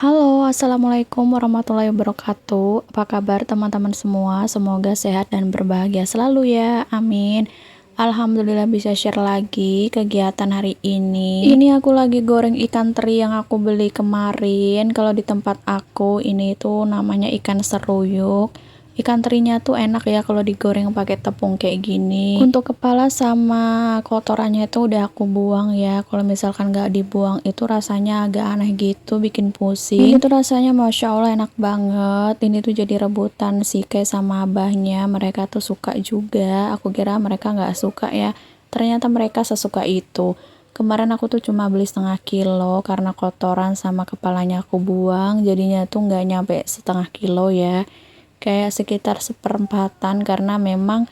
Halo, assalamualaikum warahmatullahi wabarakatuh. Apa kabar teman-teman semua? Semoga sehat dan berbahagia selalu ya. Amin. Alhamdulillah bisa share lagi kegiatan hari ini. Ini aku lagi goreng ikan teri yang aku beli kemarin. Kalau di tempat aku ini tuh namanya ikan seruyuk. Ikan terinya tuh enak ya kalau digoreng pakai tepung kayak gini. Untuk kepala sama kotorannya itu udah aku buang ya. Kalau misalkan nggak dibuang itu rasanya agak aneh gitu, bikin pusing. Ini tuh rasanya Masya Allah enak banget. Ini tuh jadi rebutan si Kay sama abahnya. Mereka tuh suka juga. Aku kira mereka nggak suka ya. Ternyata mereka sesuka itu. Kemarin aku tuh cuma beli setengah kilo karena kotoran sama kepalanya aku buang. Jadinya tuh nggak nyampe setengah kilo ya, kayak sekitar seperempatan karena memang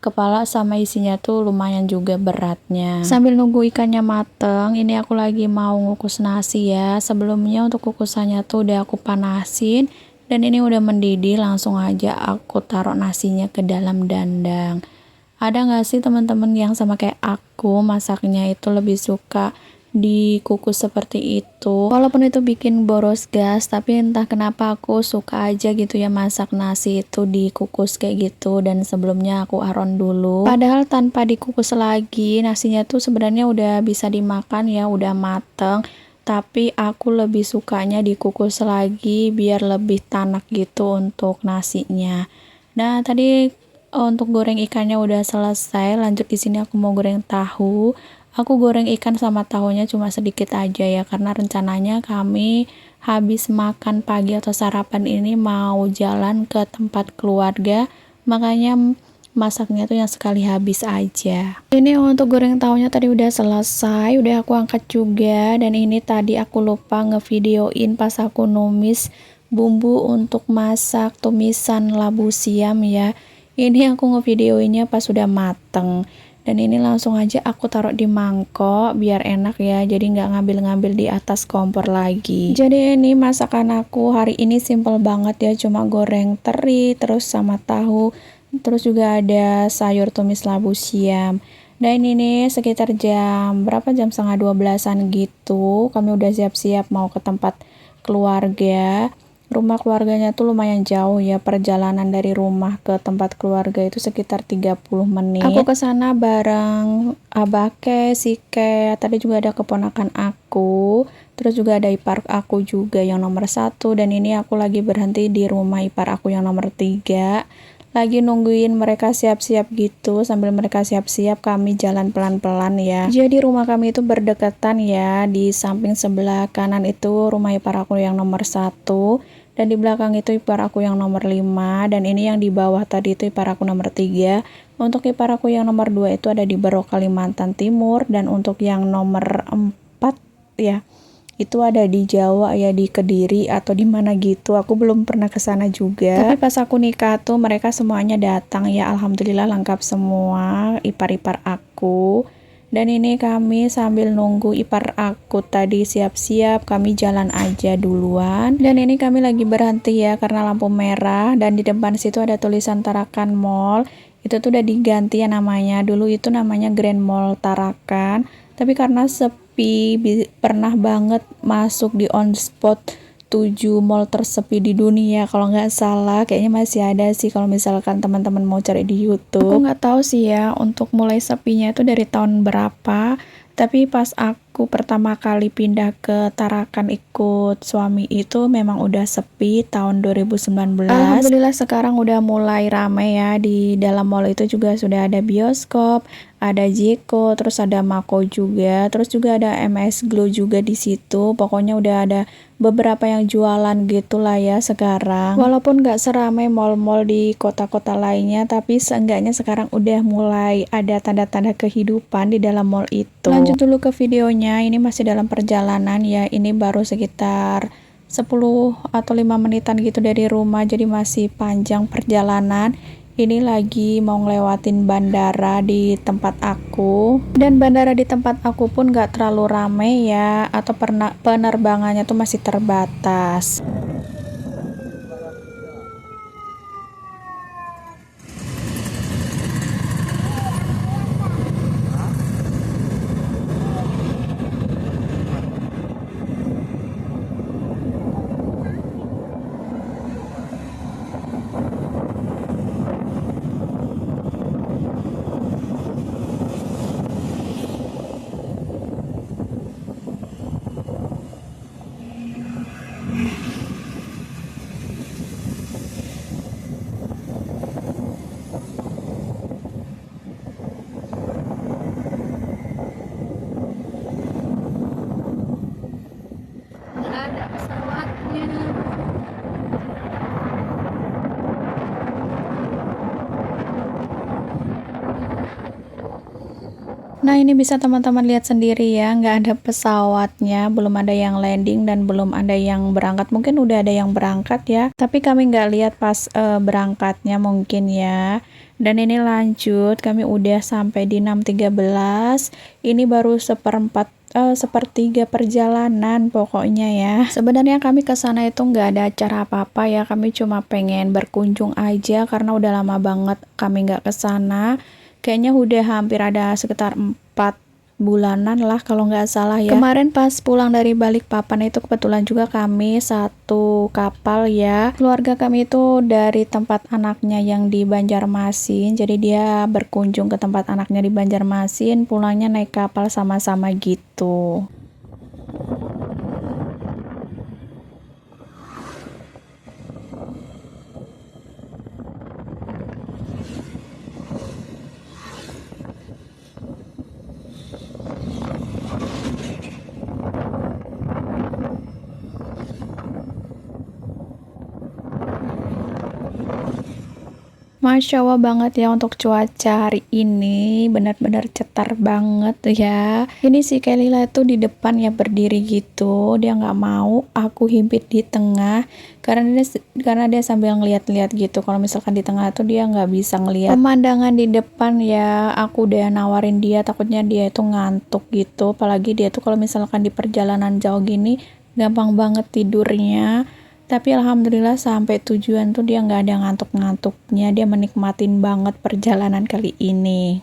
kepala sama isinya tuh lumayan juga beratnya. Sambil nunggu ikannya mateng, ini aku lagi mau ngukus nasi ya. Sebelumnya untuk kukusannya tuh udah aku panasin dan ini udah mendidih, langsung aja aku taruh nasinya ke dalam dandang. Ada nggak sih teman-teman yang sama kayak aku masaknya itu lebih suka dikukus seperti itu, walaupun itu bikin boros gas, tapi entah kenapa aku suka aja gitu ya masak nasi itu dikukus kayak gitu. Dan sebelumnya aku aron dulu, padahal tanpa dikukus lagi nasinya tuh sebenarnya udah bisa dimakan ya, udah mateng, tapi aku lebih sukanya dikukus lagi biar lebih tanak gitu untuk nasinya. Nah tadi untuk goreng ikannya udah selesai, lanjut di sini aku mau goreng tahu. Aku goreng ikan sama tahunya cuma sedikit aja ya, karena rencananya kami habis makan pagi atau sarapan ini mau jalan ke tempat keluarga, makanya masaknya tuh yang sekali habis aja. Ini untuk goreng tahunya tadi udah selesai, udah aku angkat juga. Dan ini tadi aku lupa ngevideoin pas aku numis bumbu untuk masak tumisan labu siam ya. Ini aku ngevideoinnya pas sudah mateng. Dan ini langsung aja aku taruh di mangkok biar enak ya, jadi nggak ngambil-ngambil di atas kompor lagi. Jadi ini masakan aku hari ini simple banget ya, cuma goreng teri terus sama tahu, terus juga ada sayur tumis labu siam. Dan ini sekitar jam berapa, jam setengah 12-an gitu, kami udah siap-siap mau ke tempat keluarga. Rumah keluarganya tuh lumayan jauh ya, perjalanan dari rumah ke tempat keluarga itu sekitar 30 menit. Aku ke sana bareng Abake, Sike, tadi juga ada keponakan aku, terus juga ada ipar aku juga yang nomor 1, dan ini aku lagi berhenti di rumah ipar aku yang nomor 3. Lagi nungguin mereka siap-siap gitu. Sambil mereka siap-siap kami jalan pelan-pelan ya. Jadi rumah kami itu berdekatan ya. Di samping sebelah kanan itu rumah ipar aku yang nomor 1, dan di belakang itu ipar aku yang nomor 5, dan ini yang di bawah tadi itu ipar aku nomor 3. Untuk ipar aku yang nomor 2 itu ada di Berau, Kalimantan Timur, dan untuk yang nomor 4 ya itu ada di Jawa ya, di Kediri atau di mana gitu. Aku belum pernah ke sana juga. Tapi pas aku nikah tuh mereka semuanya datang ya. Alhamdulillah lengkap semua ipar-ipar aku. Dan ini kami sambil nunggu ipar aku tadi siap-siap, kami jalan aja duluan. Dan ini kami lagi berhenti ya karena lampu merah, dan di depan situ ada tulisan Tarakan Mall. Itu tuh udah diganti ya namanya. Dulu itu namanya Grand Mall Tarakan, tapi karena sepi, pernah banget masuk di on spot 7 mall tersepi di dunia kalau nggak salah. Kayaknya masih ada sih kalau misalkan teman-teman mau cari di YouTube. Aku nggak tahu sih ya untuk mulai sepinya itu dari tahun berapa, tapi pas aku pertama kali pindah ke Tarakan ikut suami itu memang udah sepi tahun 2019. Alhamdulillah sekarang udah mulai ramai ya. Di dalam mall itu juga sudah ada bioskop, ada Jeko, terus ada Mako juga, terus juga ada MS Glow juga di situ. Pokoknya udah ada beberapa yang jualan gitulah ya sekarang. Walaupun nggak seramai mall-mall di kota-kota lainnya, tapi seenggaknya sekarang udah mulai ada tanda-tanda kehidupan di dalam mall itu. Lanjut dulu ke videonya, ini masih dalam perjalanan ya. Ini baru sekitar 10 atau 5 menitan gitu dari rumah, jadi masih panjang perjalanan. Ini lagi mau ngelewatin bandara di tempat aku, dan bandara di tempat aku pun gak terlalu ramai ya, atau penerbangannya tuh masih terbatas. Nah, ini bisa teman-teman lihat sendiri ya, nggak ada pesawatnya, belum ada yang landing dan belum ada yang berangkat. Mungkin udah ada yang berangkat ya, tapi kami nggak lihat pas berangkatnya mungkin ya. Dan ini lanjut, kami udah sampai di 6.13. Ini baru sepertiga perjalanan pokoknya ya. Sebenarnya kami ke sana itu nggak ada acara apa-apa ya, kami cuma pengen berkunjung aja karena udah lama banget kami nggak ke sana. Kayaknya udah hampir ada sekitar 4 bulanan lah kalau nggak salah ya. Kemarin pas pulang dari Balikpapan itu kebetulan juga kami satu kapal ya. Keluarga kami itu dari tempat anaknya yang di Banjarmasin, jadi dia berkunjung ke tempat anaknya di Banjarmasin, pulangnya naik kapal sama-sama gitu. Masya Allah banget ya untuk cuaca hari ini, benar-benar cetar banget ya. Ini si Kelila itu di depan ya berdiri gitu, dia nggak mau aku himpit di tengah karena dia sambil ngeliat-liat gitu. Kalau misalkan di tengah tuh dia nggak bisa ngeliat pemandangan di depan ya. Aku udah nawarin dia, takutnya dia itu ngantuk gitu, apalagi dia tuh kalau misalkan di perjalanan jauh gini gampang banget tidurnya. Tapi alhamdulillah sampai tujuan tuh dia nggak ada ngantuk-ngantuknya, dia menikmatin banget perjalanan kali ini.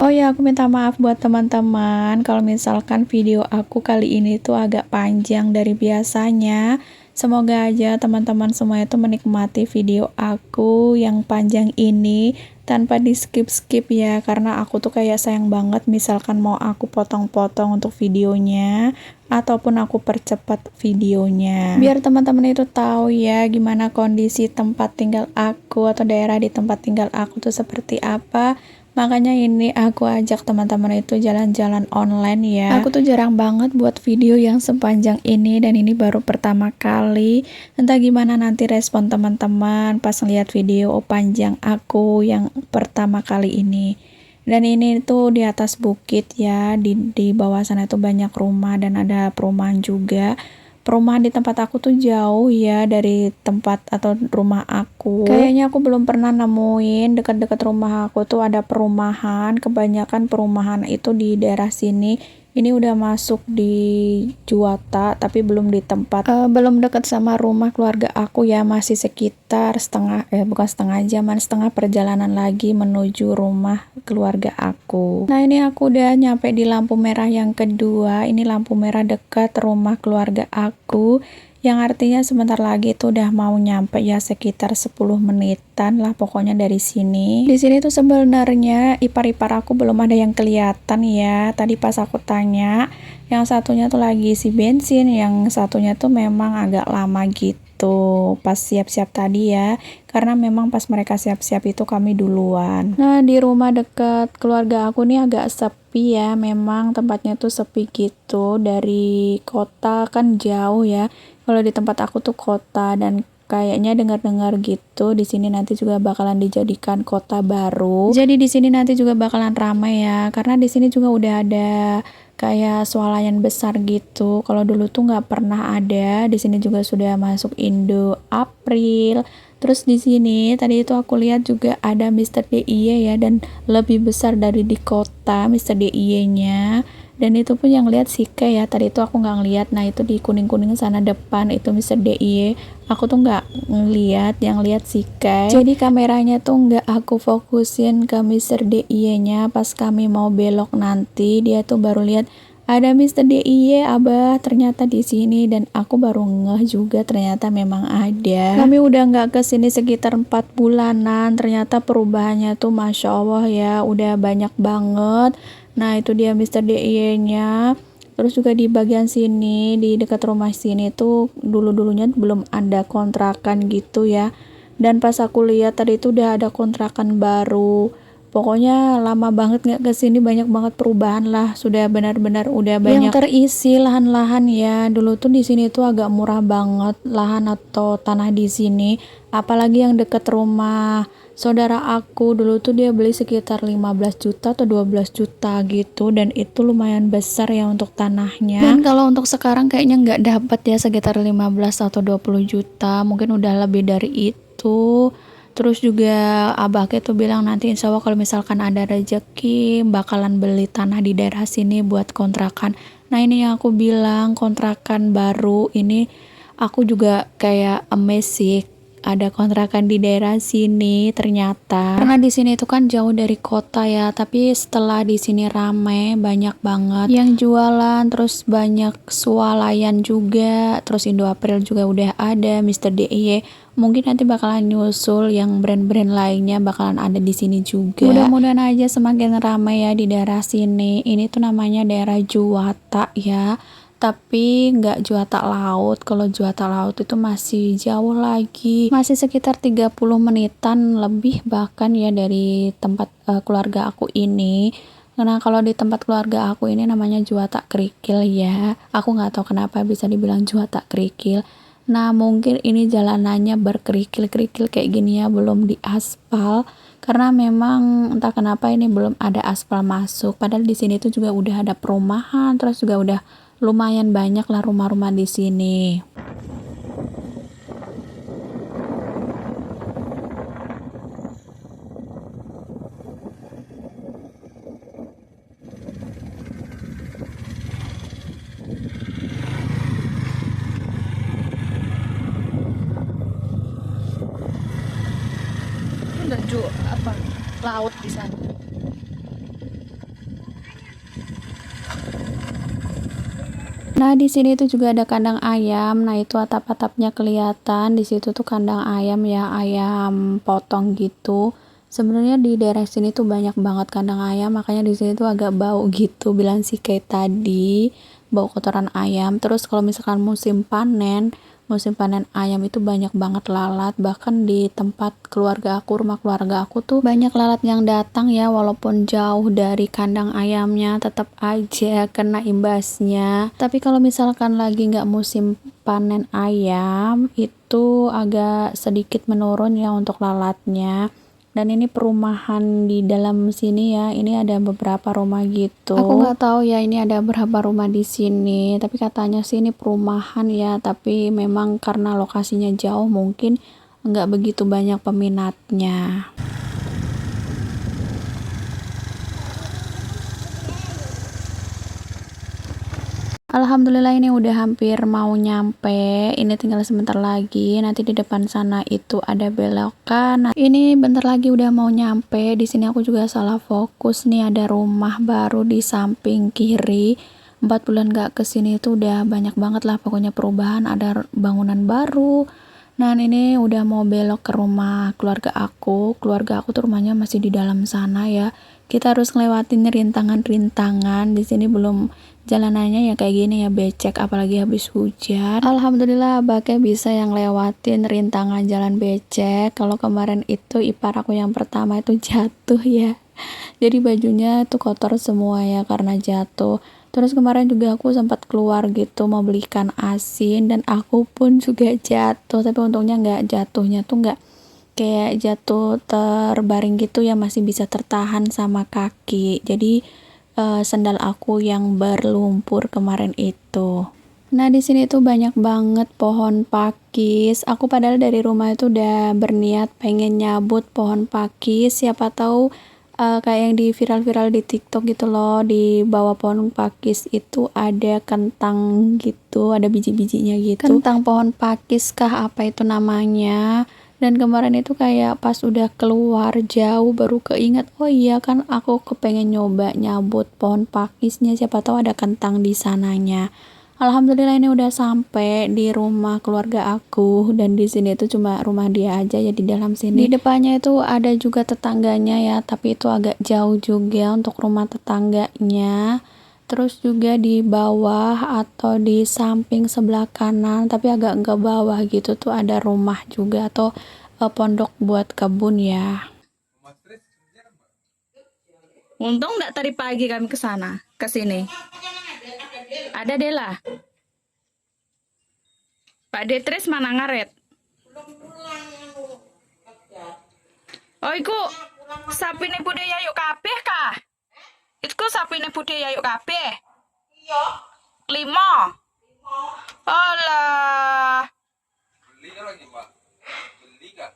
Oh ya, aku minta maaf buat teman-teman kalau misalkan video aku kali ini tuh agak panjang dari biasanya. Semoga aja teman-teman semua itu menikmati video aku yang panjang ini tanpa di skip-skip ya, karena aku tuh kayak sayang banget misalkan mau aku potong-potong untuk videonya ataupun aku percepat videonya. Biar teman-teman itu tahu ya gimana kondisi tempat tinggal aku atau daerah di tempat tinggal aku tuh seperti apa. Makanya ini aku ajak teman-teman itu jalan-jalan online ya. Aku tuh jarang banget buat video yang sepanjang ini dan ini baru pertama kali. Entah gimana nanti respon teman-teman pas ngeliat video panjang aku yang pertama kali ini. Dan ini tuh di atas bukit ya, di bawah sana itu banyak rumah dan ada perumahan juga. Perumahan di tempat aku tuh jauh ya dari tempat atau rumah aku. Kayaknya aku belum pernah nemuin dekat-dekat rumah aku tuh ada perumahan. Kebanyakan perumahan itu di daerah sini. Ini udah masuk di Juwata tapi belum di tempat belum dekat sama rumah keluarga aku ya, masih sekitar bukan setengah jaman, setengah perjalanan lagi menuju rumah keluarga aku. Nah, ini aku udah nyampe di lampu merah yang kedua. Ini lampu merah dekat rumah keluarga aku, yang artinya sebentar lagi tuh udah mau nyampe ya, sekitar 10 menitan lah pokoknya dari sini. Di sini tuh sebenarnya ipar-ipar aku belum ada yang kelihatan ya. Tadi pas aku tanya, yang satunya tuh lagi isi bensin, yang satunya tuh memang agak lama gitu pas siap-siap tadi ya, karena memang pas mereka siap-siap itu kami duluan. Nah, di rumah dekat keluarga aku nih agak sepi ya, memang tempatnya tuh sepi gitu, dari kota kan jauh ya. Kalau di tempat aku tuh kota, dan kayaknya dengar-dengar gitu di sini nanti juga bakalan dijadikan kota baru. Jadi di sini nanti juga bakalan ramai ya, karena di sini juga udah ada kayak swalayan besar gitu. Kalau dulu tuh nggak pernah ada. Di sini juga sudah masuk Indo April. Terus di sini tadi itu aku lihat juga ada Mr. DIY ya, dan lebih besar dari di kota Mr. DIY-nya. Dan itu pun yang lihat Sika ya, tadi itu aku nggak ngeliat. Nah itu di kuning-kuning sana depan itu Mister DIY, aku tuh nggak ngeliat, yang lihat Sika. Jadi kameranya tuh nggak aku fokusin ke Mister DIY nya. Pas kami mau belok nanti, dia tuh baru lihat ada Mister DIY Abah ternyata di sini, dan aku baru ngeh juga ternyata memang ada. Kami udah nggak kesini sekitar 4 bulanan, ternyata perubahannya tuh Masya Allah ya, udah banyak banget. Nah itu dia Mister DIY nya. Terus juga di bagian sini, di dekat rumah sini tuh dulu-dulunya belum ada kontrakan gitu ya. Dan pas aku lihat tadi itu udah ada kontrakan baru. Pokoknya lama banget nggak kesini, banyak banget perubahan lah. Sudah benar-benar udah banyak yang terisi lahan-lahan ya. Dulu tuh di sini tuh agak murah banget lahan atau tanah di sini. Apalagi yang deket rumah saudara aku, dulu tuh dia beli sekitar 15 juta atau 12 juta gitu, dan itu lumayan besar ya untuk tanahnya. Dan kalau untuk sekarang kayaknya nggak dapat ya, sekitar 15 atau 20 juta, mungkin udah lebih dari itu. Terus juga abahnya tuh bilang nanti insya Allah kalau misalkan ada rezeki bakalan beli tanah di daerah sini buat kontrakan. Nah ini yang aku bilang, kontrakan baru ini aku juga kayak amazed sih, ada kontrakan di daerah sini ternyata. Karena di sini itu kan jauh dari kota ya, tapi setelah di sini rame, banyak banget yang jualan, terus banyak swalayan juga, terus Indo April juga udah ada, Mister DIY. Mungkin nanti bakalan nyusul yang brand-brand lainnya bakalan ada di sini juga. Mudah-mudahan aja semakin ramai ya di daerah sini. Ini tuh namanya daerah Juwata ya, tapi nggak Juwata Laut. Kalau Juwata Laut itu masih jauh lagi, masih sekitar 30 menitan lebih bahkan ya dari tempat keluarga aku ini. Karena kalau di tempat keluarga aku ini namanya Juwata Kerikil ya, aku nggak tahu kenapa bisa dibilang Juwata Kerikil. Nah mungkin ini jalanannya berkerikil-kerikil kayak gini ya, belum diaspal karena memang entah kenapa ini belum ada aspal masuk. Padahal di sini tuh juga udah ada perumahan, terus juga udah lumayan banyak lah rumah-rumah di sini. Udah apa laut di sana. Nah, di sini tuh juga ada kandang ayam. Nah, itu atap-atapnya kelihatan. Di situ tuh kandang ayam ya, ayam potong gitu. Sebenarnya di daerah sini tuh banyak banget kandang ayam, makanya di sini tuh agak bau gitu, bilang si kayak tadi, bau kotoran ayam. Terus kalau misalkan musim panen ayam itu banyak banget lalat. Bahkan di tempat keluarga aku, rumah keluarga aku tuh banyak lalat yang datang ya, walaupun jauh dari kandang ayamnya tetap aja kena imbasnya. Tapi kalau misalkan lagi nggak musim panen ayam itu agak sedikit menurun ya untuk lalatnya. Dan ini perumahan di dalam sini ya, ini ada beberapa rumah gitu. Aku nggak tahu ya ini ada berapa rumah di sini, tapi katanya sih ini perumahan ya, tapi memang karena lokasinya jauh mungkin nggak begitu banyak peminatnya. Alhamdulillah ini udah hampir mau nyampe. Ini tinggal sebentar lagi. Nanti di depan sana itu ada belokan. Nah, ini bentar lagi udah mau nyampe. Di sini aku juga salah fokus nih. Ada rumah baru di samping kiri. 4 bulan gak kesini itu udah banyak banget lah pokoknya perubahan. Ada bangunan baru. Nah ini udah mau belok ke rumah keluarga aku. Keluarga aku tuh rumahnya masih di dalam sana ya. Kita harus ngelewatin rintangan-rintangan. Di sini belum jalanannya ya kayak gini ya, becek apalagi habis hujan. Alhamdulillah abaknya bisa yang lewatin rintangan jalan becek. Kalau kemarin itu ipar aku yang pertama itu jatuh ya. Jadi bajunya tuh kotor semua ya karena jatuh. Terus kemarin juga aku sempat keluar gitu mau beli ikan asin dan aku pun juga jatuh, tapi untungnya nggak, jatuhnya tuh nggak kayak jatuh terbaring gitu ya, masih bisa tertahan sama kaki. Jadi sendal aku yang berlumpur kemarin itu. Nah di sini tuh banyak banget pohon pakis. Aku padahal dari rumah itu udah berniat pengen nyabut pohon pakis. Siapa tahu kayak yang di viral-viral di TikTok gitu loh, di bawah pohon pakis itu ada kentang gitu, ada biji-bijinya gitu. Kentang pohon pakis kah apa itu namanya? Dan kemarin itu kayak pas udah keluar jauh baru keinget, oh iya kan aku kepengen nyoba nyabut pohon pakisnya, siapa tahu ada kentang di sananya. Alhamdulillah ini udah sampai di rumah keluarga aku, dan di sini itu cuma rumah dia aja ya di dalam sini. Di depannya itu ada juga tetangganya ya, tapi itu agak jauh juga untuk rumah tetangganya. Terus juga di bawah atau di samping sebelah kanan, tapi agak ke bawah gitu tuh ada rumah juga atau pondok buat kebun ya. Untung nggak tadi pagi kami ke sana, ke sini. Ada Dela. Pak Detris mana ngaret? Oh, iku sapi ne budaya yuk kabeh kah? Itu sapi ne budaya yuk kabeh. Iya. 5. Alah. Beli lagi, Mbak. Beli kah?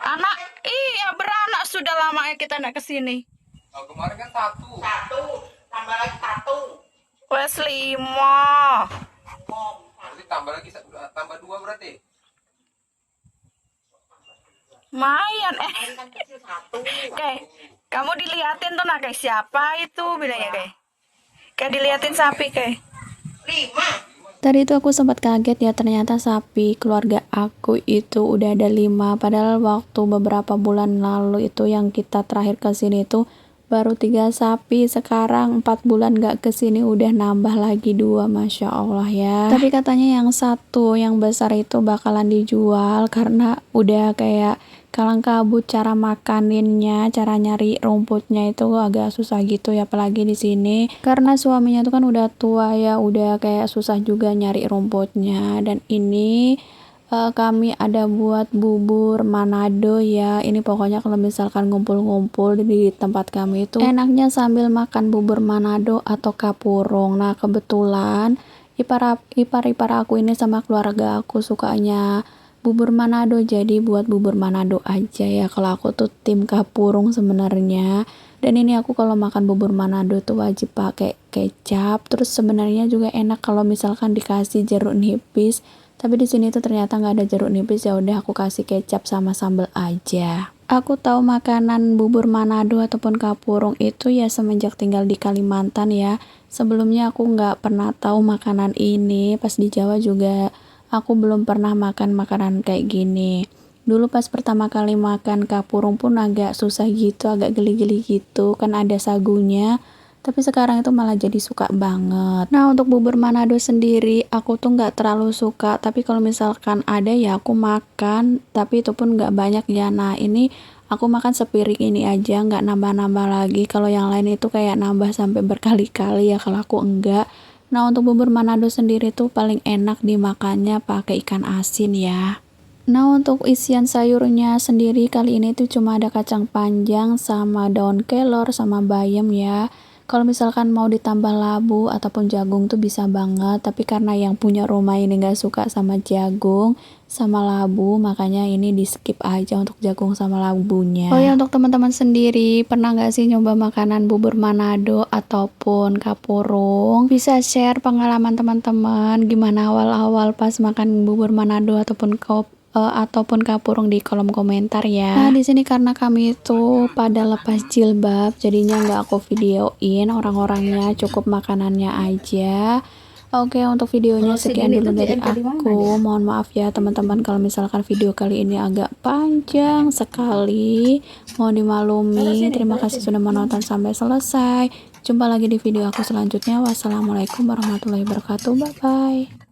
Anak, iya beranak sudah lama ya kita nak kesini. Oh, kemarin kan 1. 1, tambah lagi 1. Wes 5. Berarti tambah 2 berarti. Mayan kayak kamu diliatin tuh, nah kayak siapa itu bilangnya kayak diliatin sapi kayak 5. Tadi itu aku sempat kaget ya, ternyata sapi keluarga aku itu udah ada 5, padahal waktu beberapa bulan lalu itu yang kita terakhir ke sini itu baru 3 sapi, sekarang 4 bulan gak kesini udah nambah lagi 2, Masya Allah ya. Tapi katanya yang satu yang besar itu bakalan dijual karena udah kayak kalang kabut cara makaninnya, cara nyari rumputnya itu agak susah gitu ya, apalagi di sini karena suaminya tuh kan udah tua ya, udah kayak susah juga nyari rumputnya. Dan ini kami ada buat bubur Manado ya. Ini pokoknya kalau misalkan ngumpul-ngumpul di tempat kami itu enaknya sambil makan bubur Manado atau kapurung. Nah kebetulan ipar aku ini sama keluarga aku sukanya bubur Manado, jadi buat bubur Manado aja ya. Kalau aku tuh tim kapurung sebenarnya. Dan ini aku kalau makan bubur Manado tuh wajib pakai kecap. Terus sebenarnya juga enak kalau misalkan dikasih jeruk nipis. Tapi di sini tuh ternyata nggak ada jeruk nipis, ya udah aku kasih kecap sama sambal aja. Aku tahu makanan bubur Manado ataupun kapurung itu ya semenjak tinggal di Kalimantan ya. Sebelumnya aku nggak pernah tahu makanan ini. Pas di Jawa juga aku belum pernah makan makanan kayak gini. Dulu pas pertama kali makan kapurung pun agak susah gitu, agak geli-geli gitu, kan ada sagunya. Tapi sekarang itu malah jadi suka banget. Nah untuk bubur Manado sendiri aku tuh nggak terlalu suka, tapi kalau misalkan ada ya aku makan, tapi itu pun nggak banyak ya. Nah ini aku makan sepiring ini aja, nggak nambah-nambah lagi. Kalau yang lain itu kayak nambah sampai berkali-kali ya, kalau aku enggak. Nah untuk bubur Manado sendiri tuh paling enak dimakannya pakai ikan asin ya. Nah untuk isian sayurnya sendiri kali ini tuh cuma ada kacang panjang sama daun kelor sama bayam ya. Kalau misalkan mau ditambah labu ataupun jagung tuh bisa banget, tapi karena yang punya rumah ini gak suka sama jagung sama labu, makanya ini di skip aja untuk jagung sama labunya. Oh ya, untuk teman-teman sendiri pernah gak sih nyoba makanan bubur Manado ataupun kapurung? Bisa share pengalaman teman-teman gimana awal-awal pas makan bubur Manado ataupun kapurung di kolom komentar ya. Nah di sini karena kami itu pada lepas jilbab, jadinya nggak aku videoin orang-orangnya, cukup makanannya aja. Oke, untuk videonya sekian dulu dari aku. Mohon maaf ya teman-teman kalau misalkan video kali ini agak panjang sekali, mohon dimaklumi. Terima kasih sudah menonton sampai selesai. Jumpa lagi di video aku selanjutnya. Wassalamualaikum warahmatullahi wabarakatuh. Bye bye.